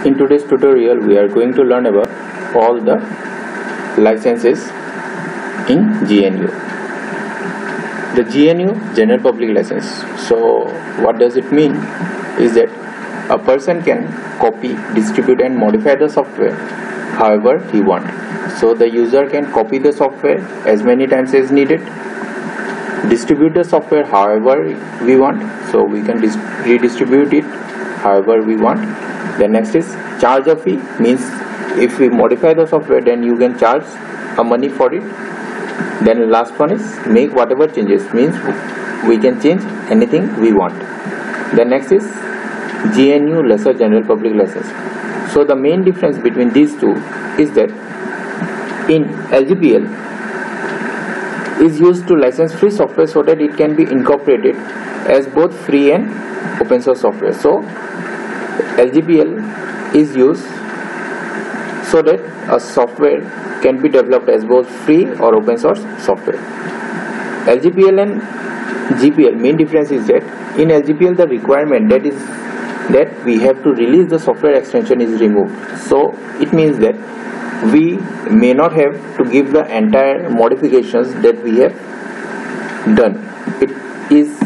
In today's tutorial, we are going to learn about all the licenses in GNU. The GNU General Public License. So what does it mean? Is that a person can copy, distribute and modify the software however he wants. So the user can copy the software as many times as needed, distribute the software however we want, so we can redistribute it however we want. The next is charge a fee, means if we modify the software then you can charge a money for it. Then last one is make whatever changes, means we can change anything we want. The next is GNU Lesser General Public License. So the main difference between these two is that in LGPL is used to license free software so that it can be incorporated as both free and open source software. So LGPL is used so that a software can be developed as both free or open source software. LGPL and GPL, main difference is that in LGPL the requirement that we have to release the software extension is removed. So it means that we may not have to give the entire modifications that we have done. It is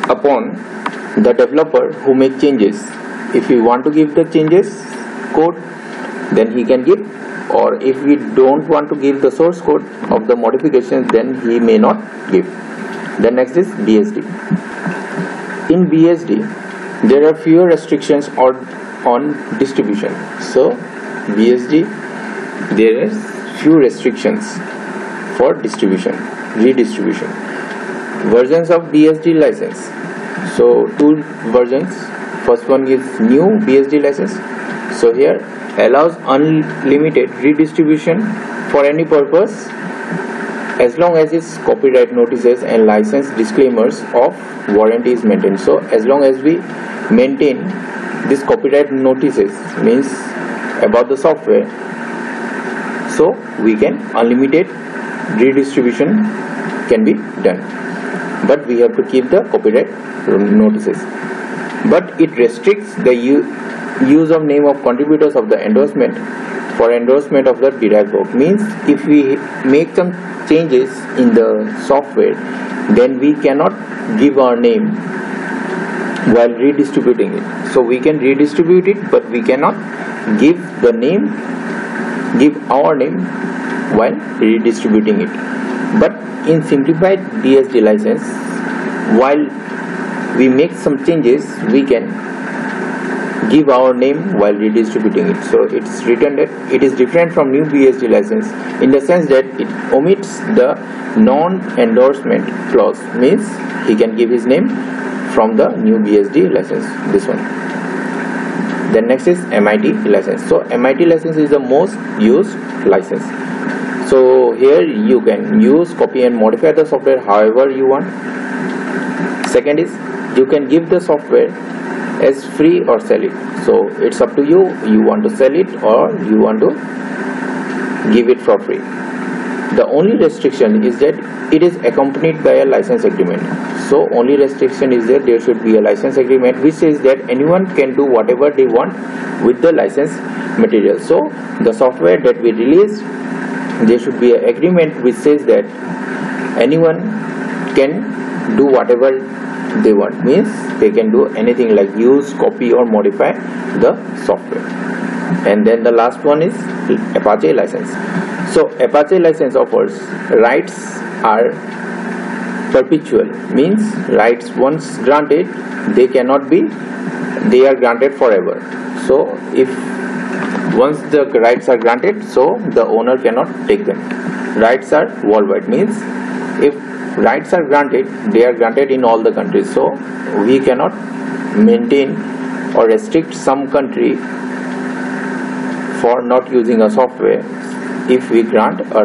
upon the developer who make changes. If we want to give the changes code, then he can give, or if we don't want to give the source code of the modifications, then he may not give. The next is BSD. In BSD there are fewer restrictions on distribution. So BSD, there is few restrictions for distribution, redistribution. Versions of BSD license. So two versions. First one is new BSD license. So here allows unlimited redistribution for any purpose as long as its copyright notices and license disclaimers of warranty is maintained. So as long as we maintain these copyright notices, means about the software, so we can unlimited redistribution can be done, but we have to keep the copyright notices. But it restricts the use of name of contributors of the endorsement for endorsement of the derived work, means if we make some changes in the software, then we cannot give our name while redistributing it. So we can redistribute it, but we cannot give our name while redistributing it. But in simplified BSD license, while we make some changes, we can give our name while redistributing it. So it's written that it is different from new BSD license in the sense that it omits the non-endorsement clause, means he can give his name from the new BSD license, this one. Then next is MIT license. So MIT license is the most used license. So here you can use, copy and modify the software however you want. Second is you can give the software as free or sell it. So it's up to you. You want to sell it or you want to give it for free. The only restriction is that it is accompanied by a license agreement. So only restriction is that there should be a license agreement which says that anyone can do whatever they want with the license material. So the software that we release, there should be an agreement which says that anyone can do whatever they want, means they can do anything like use, copy or modify the software. And then the last one is Apache license. So Apache license offers rights are perpetual, means rights once granted they are granted forever. So if once the rights are granted, so the owner cannot take them. Rights are worldwide, means if rights are granted, they are granted in all the countries. So we cannot maintain or restrict some country for not using a software. If we grant a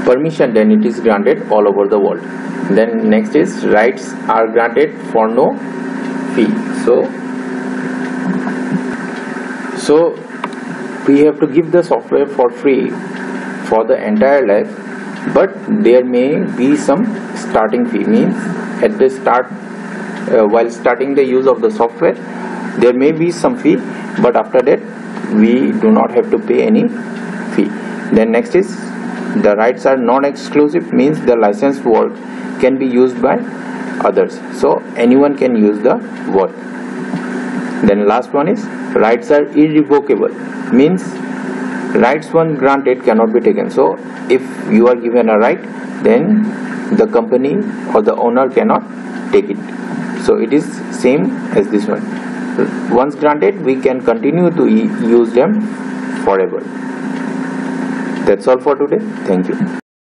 permission, then it is granted all over the world. Then next is rights are granted for no fee. So we have to give the software for free for the entire life, but there may be some starting fee, means at the start while starting the use of the software, There may be some fee, but after that we do not have to pay any fee. Then next is the rights are non-exclusive, means the licensed work can be used by others, so anyone can use the work. Then last one is rights are irrevocable, means rights once granted cannot be taken. So if you are given a right, then the company or the owner cannot take it. So it is same as this one. Once granted, we can continue to use them forever. That's all for today. Thank you.